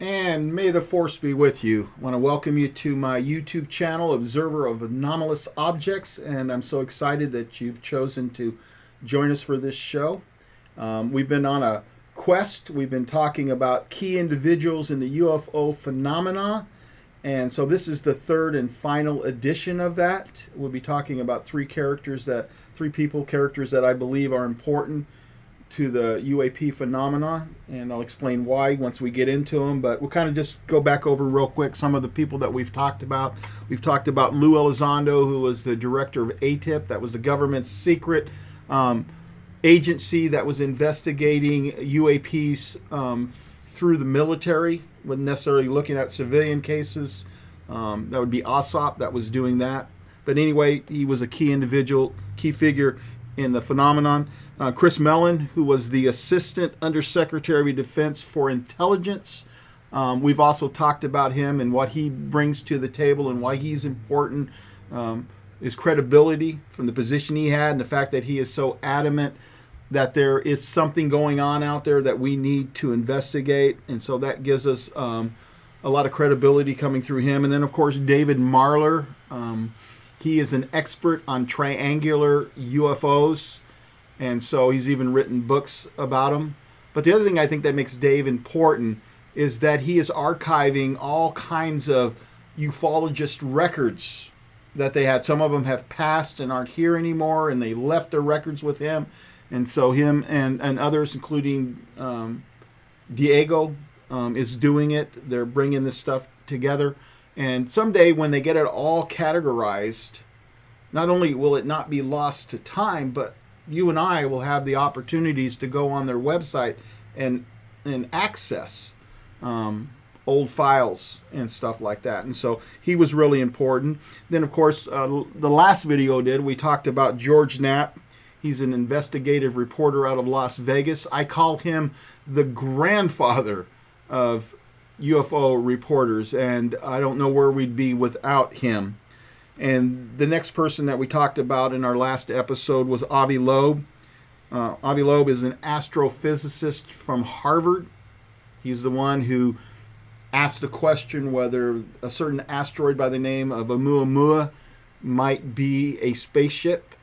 And may the force be with you. I want to welcome you to my YouTube channel, Observer of Anomalous Objects, and I'm so excited that you've chosen to join us for this show. We've been on a quest. We've been talking about key individuals in the UFO phenomena, and so this is the third and final edition of that. We'll be talking about three characters that I believe are important to the UAP phenomena, and I'll explain why once we get into them. But we'll kind of just go back over real quick some of the people that we've talked about. We've talked about Lou Elizondo, who was the director of ATIP. That was the government's secret agency that was investigating UAPs through the military, wasn't necessarily looking at civilian cases. That would be OSOP that was doing that. But anyway, he was a key individual, key figure in the phenomenon. Chris Mellon, who was the Assistant Undersecretary of Defense for Intelligence. We've also talked about him and what he brings to the table and why he's important. His credibility from the position he had and the fact that he is so adamant that there is something going on out there that we need to investigate. And so that gives us a lot of credibility coming through him. And then, of course, David Marler. He is an expert on triangular UFOs. And so he's even written books about them. But the other thing I think that makes Dave important is that he is archiving all kinds of ufologist records that they had. Some of them have passed and aren't here anymore, and they left their records with him. And so him and others, including Diego, is doing it. They're bringing this stuff together. And someday when they get it all categorized, not only will it not be lost to time, but you and I will have the opportunities to go on their website and access old files and stuff like that. And so he was really important. Then, of course, the last video we talked about George Knapp. He's an investigative reporter out of Las Vegas. I call him the grandfather of UFO reporters, and I don't know where we'd be without him. And the next person that we talked about in our last episode was Avi Loeb. Avi Loeb is an astrophysicist from Harvard. He's the one who asked the question whether a certain asteroid by the name of Oumuamua might be a spaceship.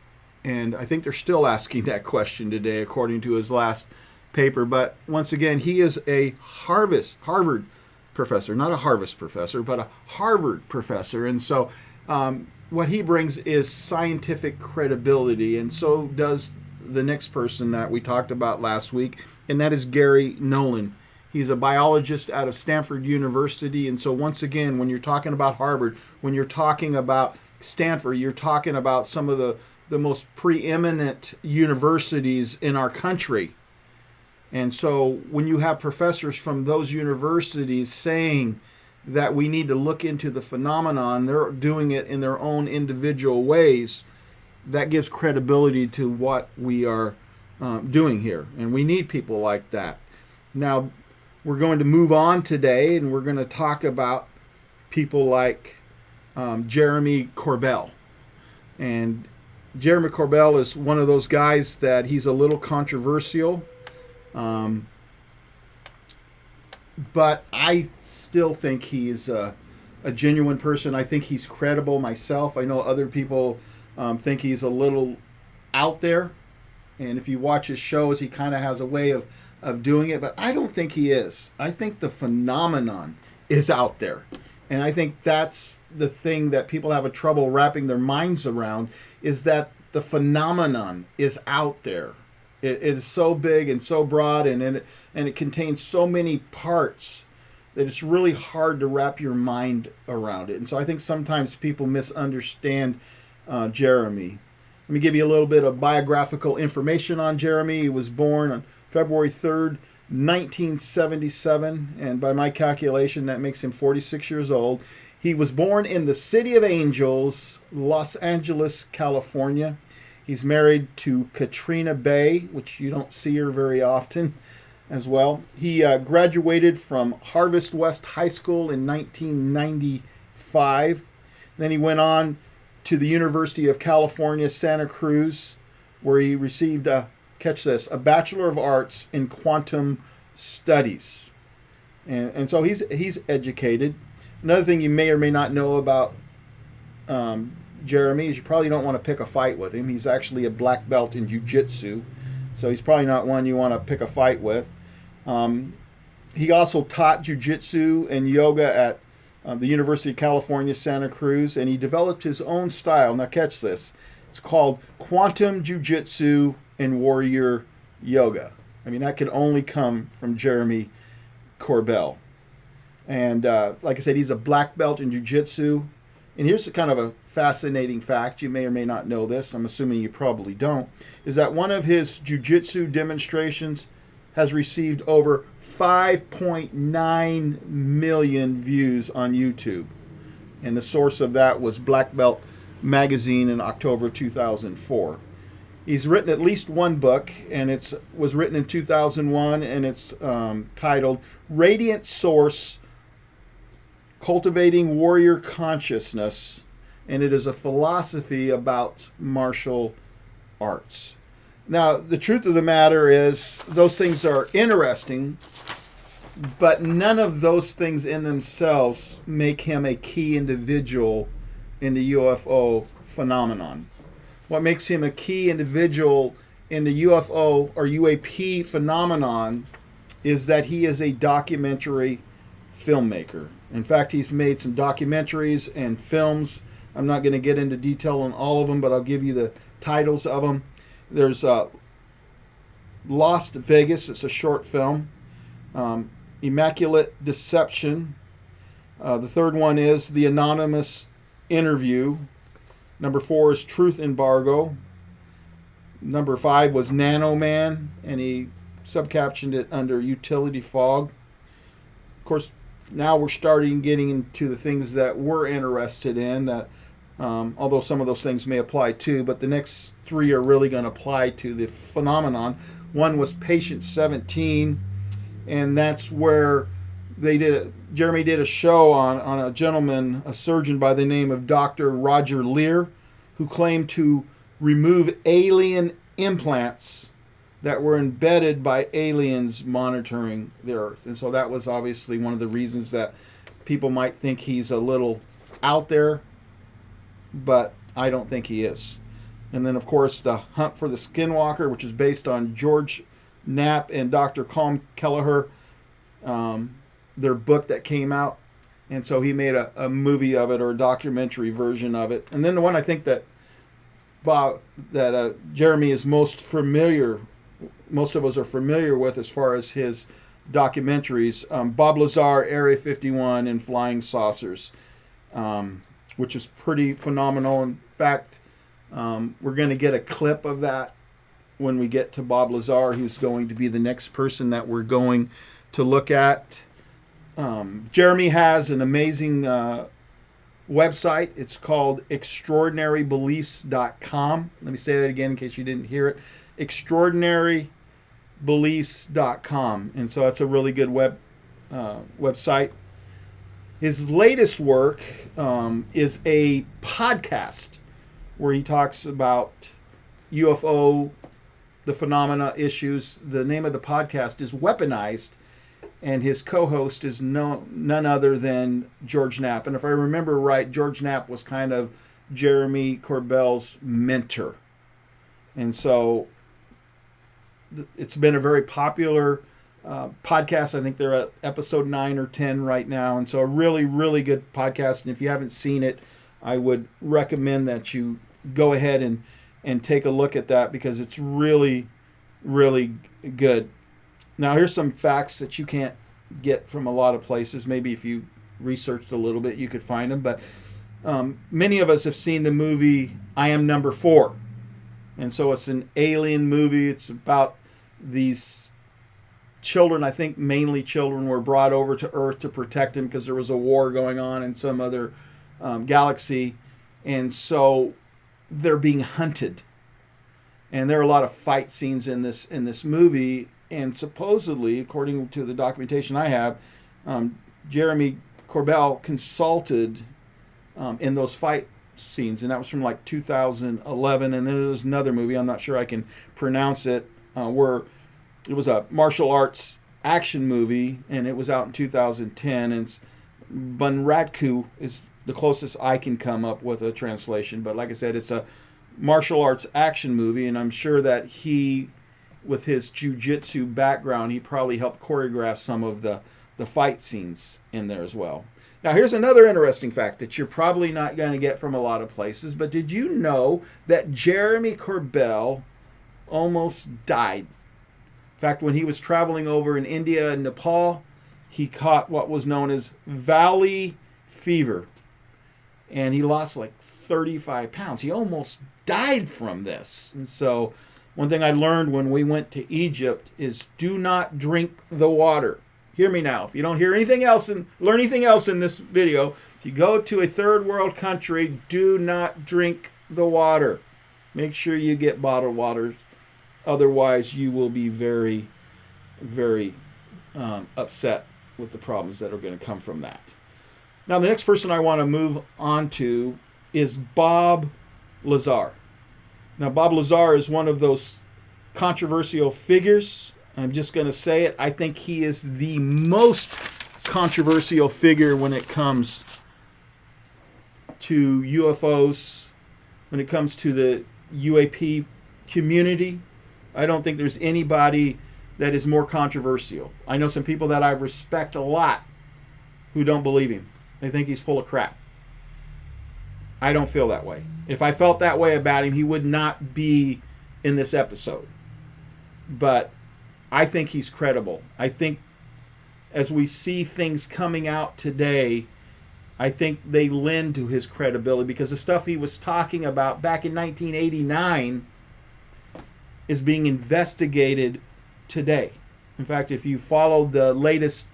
And I think they're still asking that question today, according to his last paper. But once again, he is a Harvard professor, not a harvest professor, but a Harvard professor. And so what he brings is scientific credibility, and so does the next person that we talked about last week, and that is Gary Nolan. He's a biologist out of Stanford University, and so once again, when you're talking about Harvard, when you're talking about Stanford, you're talking about some of the most preeminent universities in our country. And so when you have professors from those universities saying that we need to look into the phenomenon, they're doing it in their own individual ways, that gives credibility to what we are doing here. And we need people like that. Now, we're going to move on today, and we're going to talk about people like Jeremy Corbell. And Jeremy Corbell is one of those guys that he's a little controversial. But I still think he's a genuine person. I think he's credible myself. I know other people think he's a little out there. And if you watch his shows, he kind of has a way of doing it. But I don't think he is. I think the phenomenon is out there. And I think that's the thing that people have a trouble wrapping their minds around, is that the phenomenon is out there. It is so big and so broad, and it contains so many parts that it's really hard to wrap your mind around it. And so I think sometimes people misunderstand Jeremy. Let me give you a little bit of biographical information on Jeremy. He was born on February 3rd, 1977, and by my calculation, that makes him 46 years old. He was born in the City of Angels, Los Angeles, California. He's married to Katrina Bay, which you don't see her very often as well. He graduated from Harvest West High School in 1995. Then he went on to the University of California, Santa Cruz, where he received a Bachelor of Arts in Quantum Studies. and so he's educated. Another thing you may or may not know about Jeremy is you probably don't want to pick a fight with him. He's actually a black belt in jiu-jitsu, so he's probably not one you want to pick a fight with. He also taught jiu-jitsu and yoga at the University of California, Santa Cruz, and he developed his own style. Now catch this. It's called Quantum Jiu-Jitsu and Warrior Yoga. I mean, that can only come from Jeremy Corbell. And like I said, he's a black belt in jiu-jitsu. And here's kind of a fascinating fact. You may or may not know this. I'm assuming you probably don't. Is that one of his jiu-jitsu demonstrations has received over 5.9 million views on YouTube. And the source of that was Black Belt Magazine in October 2004. He's written at least one book, and it was written in 2001, and it's titled Radiant Source, Cultivating Warrior Consciousness, and it is a philosophy about martial arts. Now, the truth of the matter is those things are interesting, but none of those things in themselves make him a key individual in the UFO phenomenon. What makes him a key individual in the UFO or UAP phenomenon is that he is a documentary filmmaker. In fact, he's made some documentaries and films. I'm not going to get into detail on all of them, but I'll give you the titles of them. There's Lost Vegas. It's a short film. Immaculate Deception. The third one is The Anonymous Interview. Number 4 is Truth Embargo. Number 5 was Nano Man, and he subcaptioned it under Utility Fog. Of course, now we're starting getting into the things that we're interested in, that although some of those things may apply too, but the next 3 are really going to apply to the phenomenon. One was Patient 17, and that's where Jeremy did a show on a gentleman, a surgeon by the name of Dr. Roger Lear, who claimed to remove alien implants that were embedded by aliens monitoring the Earth. And so that was obviously one of the reasons that people might think he's a little out there, but I don't think he is. And then, of course, The Hunt for the Skinwalker, which is based on George Knapp and Dr. Colm Kelleher, their book that came out. And so he made a movie of it, or a documentary version of it. And then the one I think that Jeremy is most of us are familiar with as far as his documentaries, Bob Lazar, Area 51, and Flying Saucers, which is pretty phenomenal. In fact, we're going to get a clip of that when we get to Bob Lazar, who's going to be the next person that we're going to look at. Jeremy has an amazing website. It's called extraordinarybeliefs.com. Let me say that again in case you didn't hear it. extraordinarybeliefs.com. And so that's a really good website. His latest work is a podcast where he talks about UFO, the phenomena issues. The name of the podcast is Weaponized, and his co-host is none other than George Knapp. And if I remember right, George Knapp was kind of Jeremy Corbell's mentor. And so it's been a very popular podcast. I think they're at episode 9 or 10 right now. And so a really, really good podcast. And if you haven't seen it, I would recommend that you go ahead and take a look at that, because it's really, really good. Now, here's some facts that you can't get from a lot of places. Maybe if you researched a little bit, you could find them. But many of us have seen the movie I Am Number 4. And so it's an alien movie. It's about these children, I think mainly children, were brought over to Earth to protect them because there was a war going on in some other galaxy. And so they're being hunted. And there are a lot of fight scenes in this movie. And supposedly, according to the documentation I have, Jeremy Corbell consulted in those fight scenes, and that was from like 2011. And then there was another movie, I'm not sure I can pronounce it, where it was a martial arts action movie, and it was out in 2010. And Bunratku is the closest I can come up with a translation. But like I said, it's a martial arts action movie, and I'm sure that he, with his jiu-jitsu background, he probably helped choreograph some of the fight scenes in there as well. Now, here's another interesting fact that you're probably not going to get from a lot of places, but did you know that Jeremy Corbell almost died? In fact, when he was traveling over in India and Nepal, he caught what was known as valley fever, and he lost like 35 pounds. He almost died from this. And so one thing I learned when we went to Egypt is do not drink the water. Hear me now. If you don't hear anything else and learn anything else in this video, if you go to a third world country, do not drink the water. Make sure you get bottled waters. Otherwise, you will be very, very upset with the problems that are going to come from that. Now, the next person I want to move on to is Bob Lazar. Now, Bob Lazar is one of those controversial figures. I'm just going to say it. I think he is the most controversial figure when it comes to UFOs, when it comes to the UAP community. I don't think there's anybody that is more controversial. I know some people that I respect a lot who don't believe him. They think he's full of crap. I don't feel that way. If I felt that way about him, he would not be in this episode. But I think he's credible. I think as we see things coming out today, I think they lend to his credibility because the stuff he was talking about back in 1989 is being investigated today. In fact, if you follow the latest,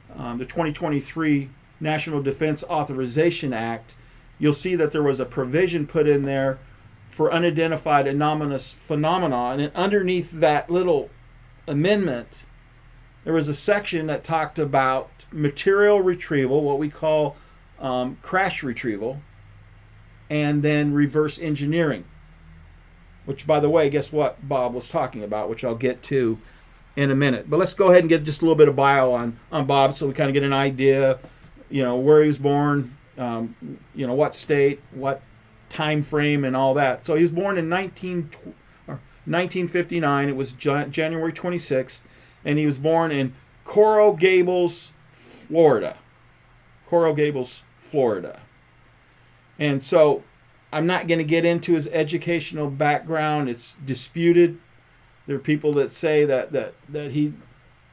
the 2023 National Defense Authorization Act, you'll see that there was a provision put in there for unidentified anomalous phenomena. And underneath that little amendment, there was a section that talked about material retrieval, what we call crash retrieval, and then reverse engineering. Which, by the way, guess what Bob was talking about, which I'll get to in a minute. But let's go ahead and get just a little bit of bio on Bob so we kind of get an idea, where he was born, what state, what time frame, and all that. So he was born in 1959. It was January 26th, and he was born in Coral Gables, Florida. Coral Gables, Florida. And so I'm not going to get into his educational background. It's disputed. There are people that say that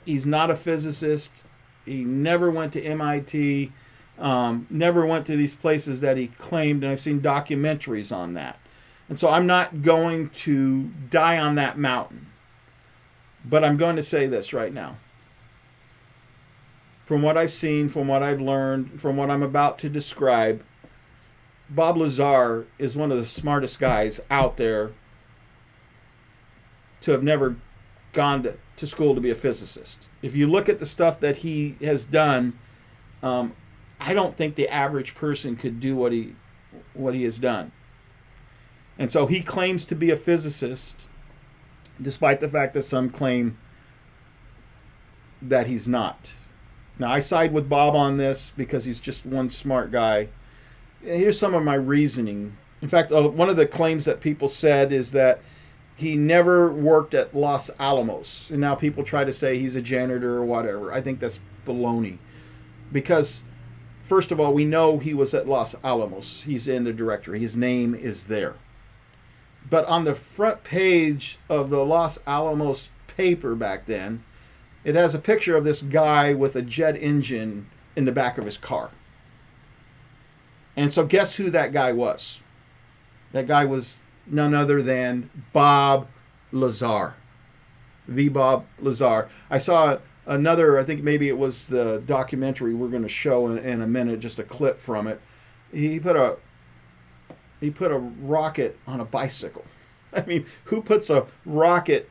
he's not a physicist. He never went to MIT, never went to these places that he claimed, and I've seen documentaries on that. And so I'm not going to die on that mountain. But I'm going to say this right now. From what I've seen, from what I've learned, from what I'm about to describe, Bob Lazar is one of the smartest guys out there to have never gone to school to be a physicist. If you look at the stuff that he has done, I don't think the average person could do what he has done. And so he claims to be a physicist, despite the fact that some claim that he's not. Now, I side with Bob on this because he's just one smart guy. Here's some of my reasoning. In fact, one of the claims that people said is that he never worked at Los Alamos. And now people try to say he's a janitor or whatever. I think that's baloney. Because, first of all, we know he was at Los Alamos. He's in the directory. His name is there. But on the front page of the Los Alamos paper back then, it has a picture of this guy with a jet engine in the back of his car. And so guess who that guy was? That guy was none other than Bob Lazar. The Bob Lazar. I saw another, I think maybe it was the documentary we're going to show in a minute, just a clip from it. He put a rocket on a bicycle. I mean, who puts a rocket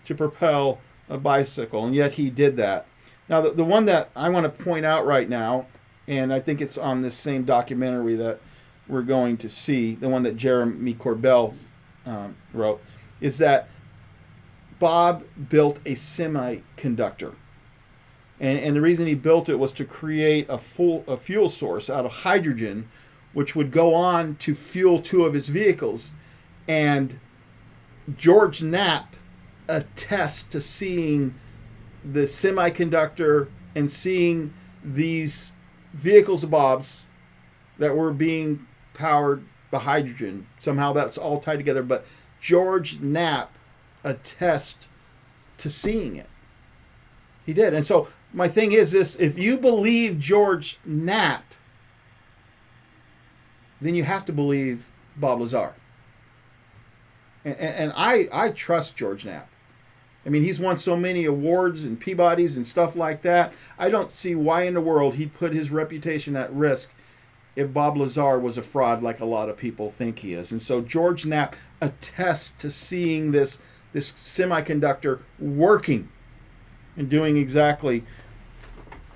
to propel a bicycle? And yet he did that. Now, the one that I want to point out right now, and I think it's on this same documentary that we're going to see, the one that Jeremy Corbell wrote, is that Bob built a semiconductor. And the reason he built it was to create a fuel source out of hydrogen, which would go on to fuel two of his vehicles. And George Knapp attests to seeing the semiconductor and seeing these vehicles of Bob's that were being powered by hydrogen. Somehow that's all tied together. But George Knapp attests to seeing it. He did. And so my thing is this: if you believe George Knapp, then you have to believe Bob Lazar. And I trust George Knapp. I mean, he's won so many awards and Peabodys and stuff like that. I don't see why in the world he'd put his reputation at risk if Bob Lazar was a fraud like a lot of people think he is. And so George Knapp attests to seeing this semiconductor working and doing exactly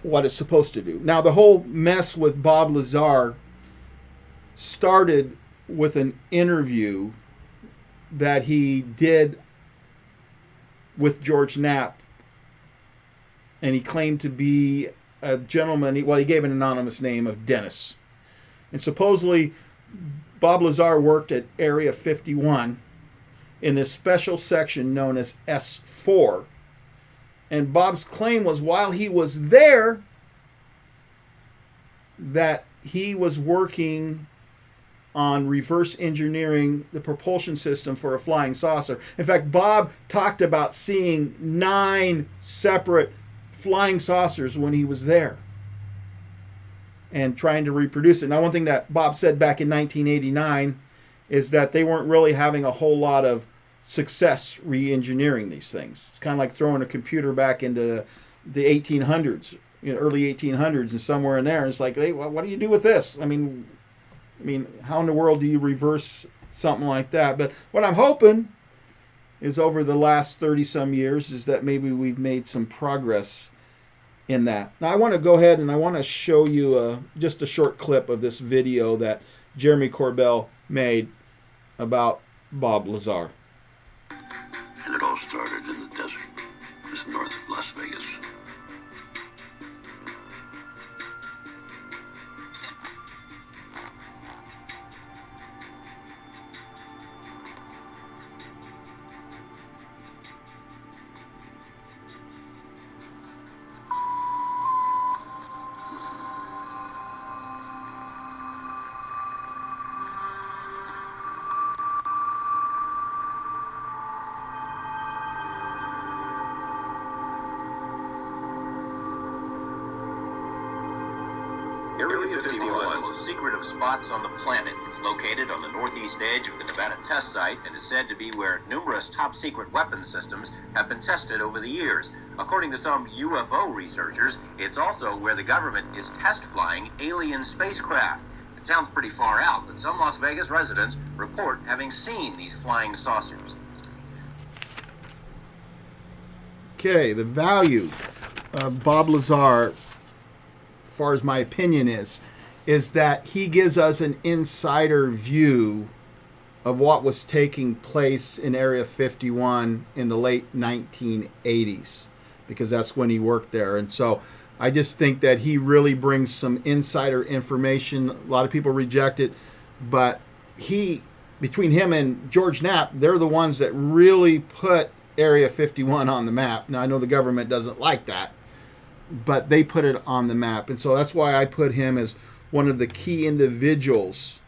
what it's supposed to do. Now, the whole mess with Bob Lazar started with an interview that he did with George Knapp, and he claimed to be a gentleman. He gave an anonymous name of Dennis. And supposedly, Bob Lazar worked at Area 51 in this special section known as S4. And Bob's claim was while he was there, that he was working on reverse engineering the propulsion system for a flying saucer. In fact, Bob talked about seeing 9 separate flying saucers when he was there and trying to reproduce it. Now, one thing that Bob said back in 1989 is that they weren't really having a whole lot of success re-engineering these things. It's kind of like throwing a computer back into the 1800s, early 1800s, and somewhere in there. It's like, hey, what do you do with this? I mean, how in the world do you reverse something like that? But what I'm hoping is over the last 30-some years is that maybe we've made some progress in that. Now, I want to go ahead and I want to show you just a short clip of this video that Jeremy Corbell made about Bob Lazar. And it all started in the desert, just north of Las Vegas. Area 51, the most secret of spots on the planet. It's located on the northeast edge of the Nevada test site and is said to be where numerous top-secret weapon systems have been tested over the years. According to some UFO researchers, it's also where the government is test-flying alien spacecraft. It sounds pretty far out, but some Las Vegas residents report having seen these flying saucers. Okay, the value of Bob Lazar, as far as my opinion is that he gives us an insider view of what was taking place in Area 51 in the late 1980s, because that's when he worked there. And so I just think that he really brings some insider information. A lot of people reject it, but between him and George Knapp, they're the ones that really put Area 51 on the map. Now, I know the government doesn't like that, but they put it on the map. And so that's why I put him as one of the key individuals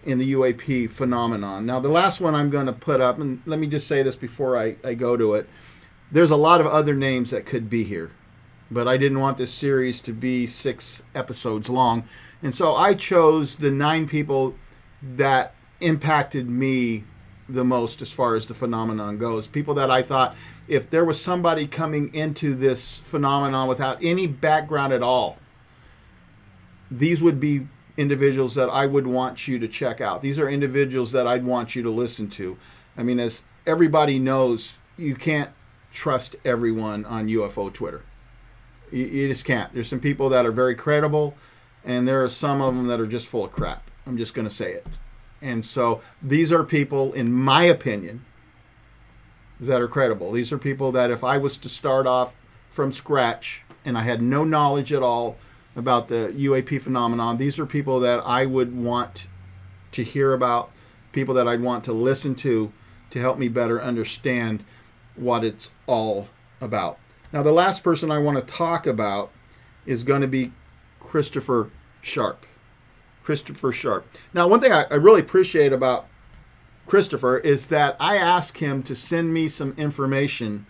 in the UAP phenomenon. Now, the last one I'm going to put up, and let me just say this before I go to it. There's a lot of other names that could be here, but I didn't want this series to be 6 episodes long. And so I chose the 9 people that impacted me the most as far as the phenomenon goes. People that I thought, if there was somebody coming into this phenomenon without any background at all, these would be individuals that I would want you to check out. These are individuals that I'd want you to listen to. I mean, as everybody knows, you can't trust everyone on UFO Twitter. You just can't. There's some people that are very credible, and there are some of them that are just full of crap. I'm just going to say it. And so these are people, in my opinion, that are credible. These are people that if I was to start off from scratch and I had no knowledge at all about the UAP phenomenon. These are people that I would want to hear about, people that I'd want to listen to help me better understand what it's all about. Now, the last person I want to talk about is going to be Christopher Sharp. Christopher Sharp. Now, one thing I really appreciate about Christopher is that I asked him to send me some information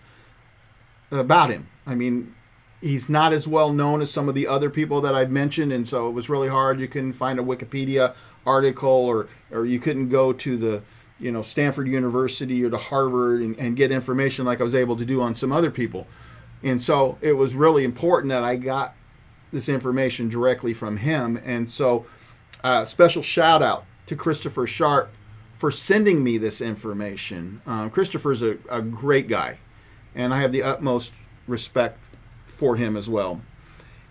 about him. I mean, he's not as well known as some of the other people that I've mentioned, and so it was really hard. You couldn't find a Wikipedia article, or you couldn't go to the Stanford University or to Harvard and get information like I was able to do on some other people. And so it was really important that I got this information directly from him. And so special shout out to Christopher Sharp for sending me this information. Christopher's a great guy, and I have the utmost respect for him as well.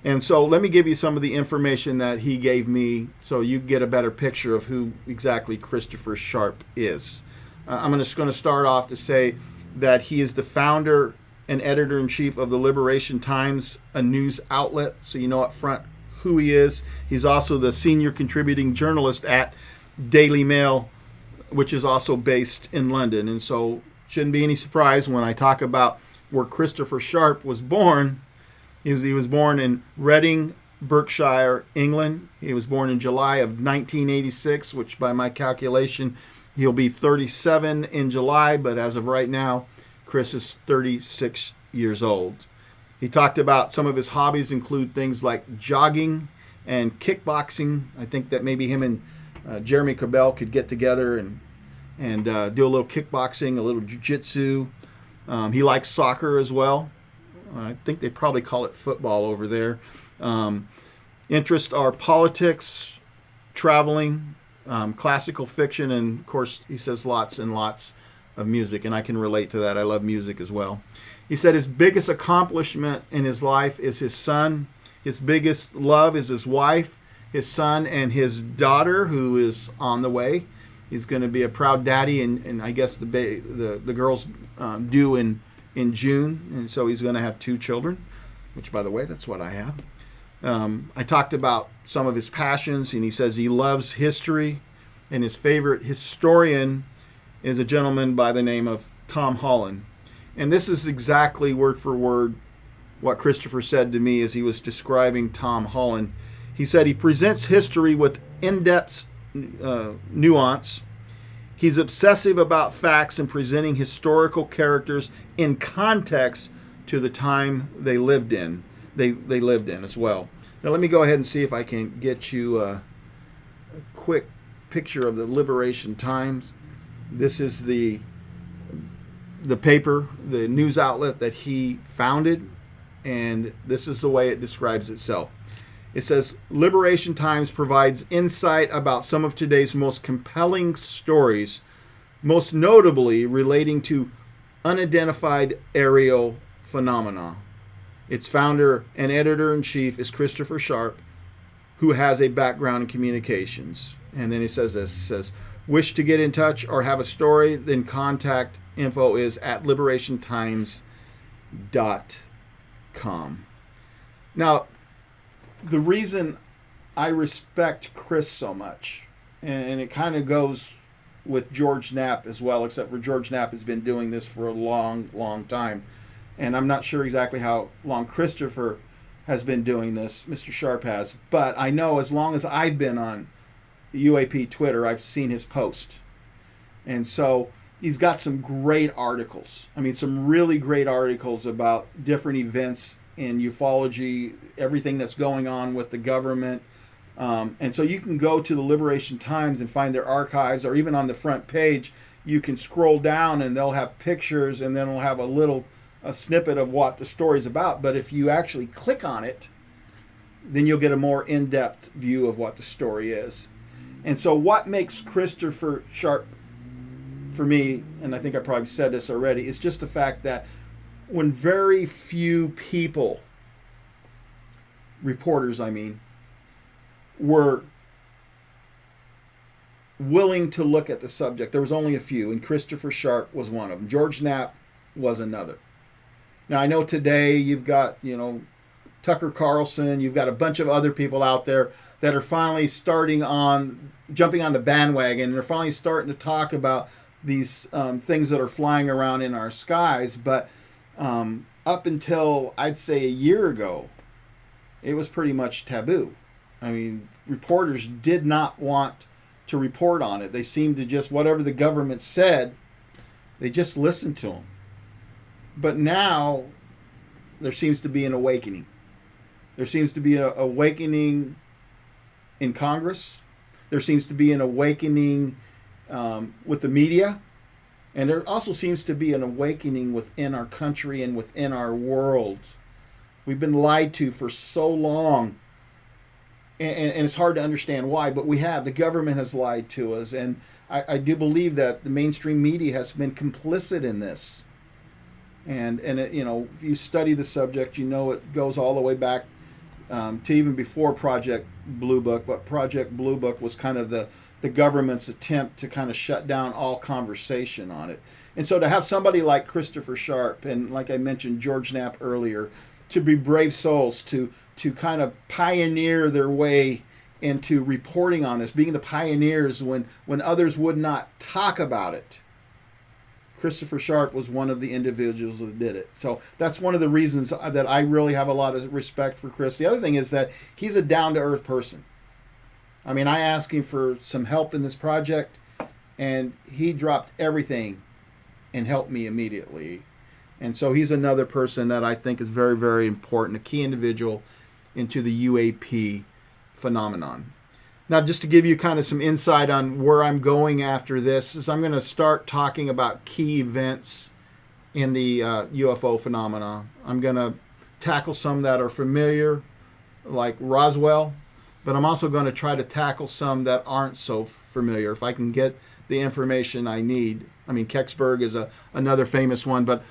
And so let me give you some of the information that he gave me so you get a better picture of who exactly Christopher Sharp is. I'm just going to start off to say that he is the founder and editor-in-chief of the Liberation Times, a news outlet, so you know up front who he is. He's also the senior contributing journalist at Daily Mail, which is also based in London. And so shouldn't be any surprise when I talk about where Christopher Sharp was born. He was born in Reading, Berkshire, England. He was born in July of 1986, which by my calculation, he'll be 37 in July, but as of right now, Chris is 36 years old. He talked about some of his hobbies include things like jogging and kickboxing. I think that maybe him and Jeremy Corbell could get together and do a little kickboxing, a little jiu-jitsu. He likes soccer as well. I think they probably call it football over there. Interests are politics, traveling, classical fiction, and of course he says lots and lots of music, and I can relate to that. I love music as well. He said his biggest accomplishment in his life is his son. His biggest love is his wife, his son, and his daughter, who is on the way. He's going to be a proud daddy, and I guess the girls due in June, and so he's going to have 2 children, which, by the way, that's what I have. I talked about some of his passions, and he says he loves history, and his favorite historian is a gentleman by the name of Tom Holland. And this is exactly word for word what Christopher said to me as he was describing Tom Holland. He said he presents history with in-depth nuance. He's obsessive about facts and presenting historical characters in context to the time they lived in. They lived in as well. Now let me go ahead and see if I can get you a quick picture of the Liberation Times. This is the paper, the news outlet that he founded, and this is the way it describes itself. It says, Liberation Times provides insight about some of today's most compelling stories, most notably relating to unidentified aerial phenomena. Its founder and editor-in-chief is Christopher Sharp, who has a background in communications. And then he says this, he says, wish to get in touch or have a story, then contact info is at liberationtimes.com. Now, the reason I respect Chris so much, and it kind of goes with George Knapp as well, except for George Knapp has been doing this for a long, long time. And I'm not sure exactly how long Christopher has been doing this, Mr. Sharp has, but I know as long as I've been on UAP Twitter, I've seen his post. And so he's got some great articles. I mean, some really great articles about different events in ufology, everything that's going on with the government. And so you can go to the Liberation Times and find their archives, or even on the front page, you can scroll down and they'll have pictures, and then it'll have a snippet of what the story's about. But if you actually click on it, then you'll get a more in-depth view of what the story is. And so what makes Christopher Sharp, for me, and I think I probably said this already, is just the fact that when very few people, reporters I mean, were willing to look at the subject, there was only a few, and Christopher Sharp was one of them. George Knapp was another. Now, I know today you've got, Tucker Carlson. You've got a bunch of other people out there that are finally jumping on the bandwagon. And they're finally starting to talk about these things that are flying around in our skies. But up until, I'd say, a year ago, it was pretty much taboo. I mean, reporters did not want to report on it. They seemed to just, whatever the government said, they just listened to them. But now there seems to be an awakening. There seems to be an awakening in Congress. There seems to be an awakening with the media. And there also seems to be an awakening within our country and within our world. We've been lied to for so long. And it's hard to understand why, but we have. The government has lied to us. And I do believe that the mainstream media has been complicit in this. And it, you know, if you study the subject, you know it goes all the way back to even before Project Blue Book. But Project Blue Book was kind of the government's attempt to kind of shut down all conversation on it. And so to have somebody like Christopher Sharp and, like I mentioned, George Knapp earlier, to be brave souls, to kind of pioneer their way into reporting on this, being the pioneers when others would not talk about it. Christopher Sharp was one of the individuals that did it. So that's one of the reasons that I really have a lot of respect for Chris. The other thing is that he's a down-to-earth person. I mean, I asked him for some help in this project, and he dropped everything and helped me immediately. And so he's another person that I think is very, very important, a key individual into the UAP phenomenon. Now, just to give you kind of some insight on where I'm going after this, is I'm going to start talking about key events in the UFO phenomena. I'm going to tackle some that are familiar, like Roswell, but I'm also going to try to tackle some that aren't so familiar, if I can get the information I need. I mean, Kecksburg is another famous one, but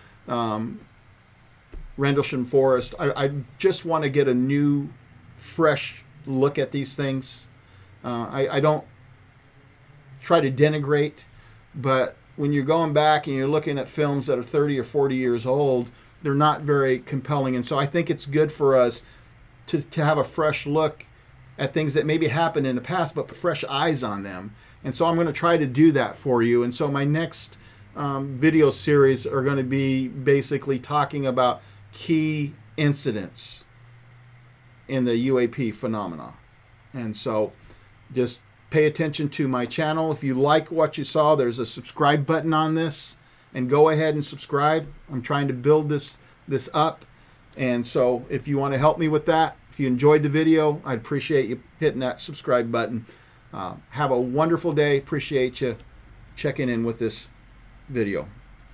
Rendlesham Forest. I just want to get a new, fresh look at these things. I don't try to denigrate, but when you're going back and you're looking at films that are 30 or 40 years old, they're not very compelling. And so I think it's good for us to have a fresh look at things that maybe happened in the past, but put fresh eyes on them. And so I'm going to try to do that for you. And so my next video series are going to be basically talking about key incidents in the UAP phenomena. And so just pay attention to my channel. If you like what you saw, there's a subscribe button on this, and go ahead and subscribe. I'm trying to build this up. And so if you want to help me with that, if you enjoyed the video, I'd appreciate you hitting that subscribe button. Have a wonderful day. Appreciate you checking in with this video.